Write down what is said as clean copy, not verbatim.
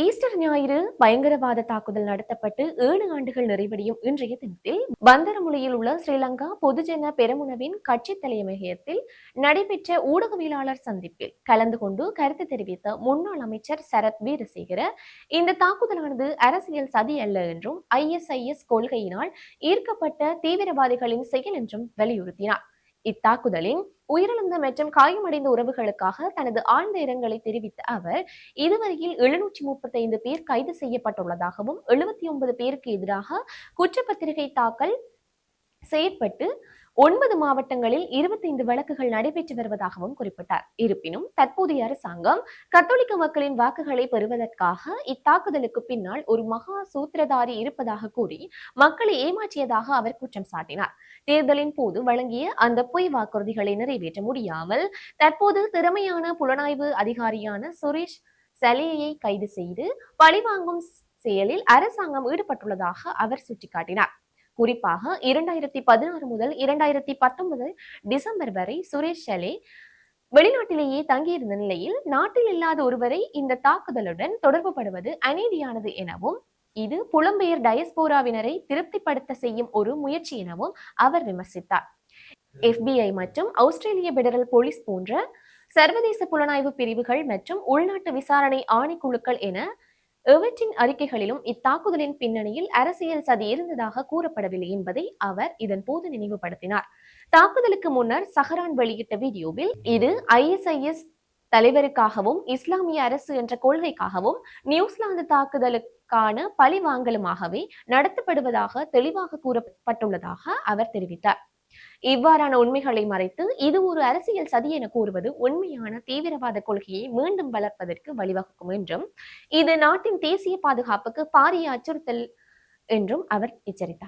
Easter ஞாயிறு பயங்கரவாத தாக்குதல் நடத்தப்பட்டு 7 ஆண்டுகள் நிறைவடையும் இன்றைய தினத்தில் பந்தரமுலையில் உள்ள ஸ்ரீலங்கா பொதுஜன பெரமுனவின் கட்சி தலைமையகத்தில் நடைபெற்ற ஊடகவியலாளர் சந்திப்பில் கலந்து கொண்டு கருத்து தெரிவித்த முன்னாள் அமைச்சர் சரத் வீரசேகர இந்த தாக்குதலானது அரசியல் சதி அல்ல என்றும் ISIS கொள்கையினால் ஈர்க்கப்பட்ட தீவிரவாதிகளின் செயல் என்றும் வலியுறுத்தினார். இத்தாக்குதலின் உயிரிழந்த மற்றும் காயமடைந்த உறவுகளுக்காக தனது ஆழ்ந்த இரங்கலை தெரிவித்த அவர் இதுவரையில் 735 பேர் கைது செய்யப்பட்டுள்ளதாகவும் 79 பேருக்கு எதிராக குற்றப்பத்திரிகை தாக்கல் செயற்பட்டு 9 மாவட்டங்களில் 25 வழக்குகள் நடைபெற்று வருவதாகவும் குறிப்பிட்டார். இருப்பினும் தற்போதைய அரசாங்கம் கத்தோலிக்க மக்களின் வாக்குகளை பெறுவதற்காக இத்தாக்குதலுக்கு பின்னால் ஒரு மகா சூத்திரதாரி இருப்பதாக கூறி மக்களை ஏமாற்றியதாக அவர் குற்றம் சாட்டினார். தேர்தலின் போது வழங்கிய அந்த பொய் வாக்குறுதிகளை நிறைவேற்ற முடியாமல் தற்போது திறமையான புலனாய்வு அதிகாரியான சுரேஷ் சலேயை கைது செய்து பழிவாங்கும் செயலில் அரசாங்கம் ஈடுபட்டுள்ளதாக அவர் சுட்டிக்காட்டினார். குறிப்பாக 2016 முதல் 2019 டிசம்பர் வரை சுரேஷ் சலே வெளிநாட்டிலேயே தங்கியிருந்த நிலையில் நாட்டில் இல்லாத ஒருவரை இந்த தாக்குதலுடன் தொடர்புபடுவது அநீதியானது எனவும் இது புலம்பெயர் டயஸ்போராவினரை திருப்திப்படுத்த செய்யும் ஒரு முயற்சி எனவும் அவர் விமர்சித்தார். FBI மற்றும் ஆஸ்திரேலிய பெடரல் போலீஸ் போன்ற சர்வதேச புலனாய்வு பிரிவுகள் மற்றும் உள்நாட்டு விசாரணை ஆணைக்குழுக்கள் என எவற்றின் அறிக்கைகளிலும் இத்தாக்குதலின் பின்னணியில் அரசியல் சதி இருந்ததாக கூறப்படவில்லை என்பதை அவர் இதன் போது நினைவுபடுத்தினார். தாக்குதலுக்கு முன்னர் சஹரான் வெளியிட்ட வீடியோவில் இது ISIS தலைவருக்காகவும் இஸ்லாமிய அரசு என்ற கொள்கைக்காகவும் நியூசிலாந்து தாக்குதலுக்கான பழிவாங்கலுமாகவே நடத்தப்படுவதாக தெளிவாக கூறப்பட்டுள்ளதாக அவர் தெரிவித்தார். இவ்வாறான உண்மைகளை மறைத்து இது ஒரு அரசியல் சதி என கூறுவது உண்மையான தீவிரவாத கொள்கையை மீண்டும் வளர்ப்பதற்கு வழிவகுக்கும் என்றும் இது நாட்டின் தேசிய பாதுகாப்புக்கு பாரிய அச்சுறுத்தல் என்றும் அவர் எச்சரித்தார்.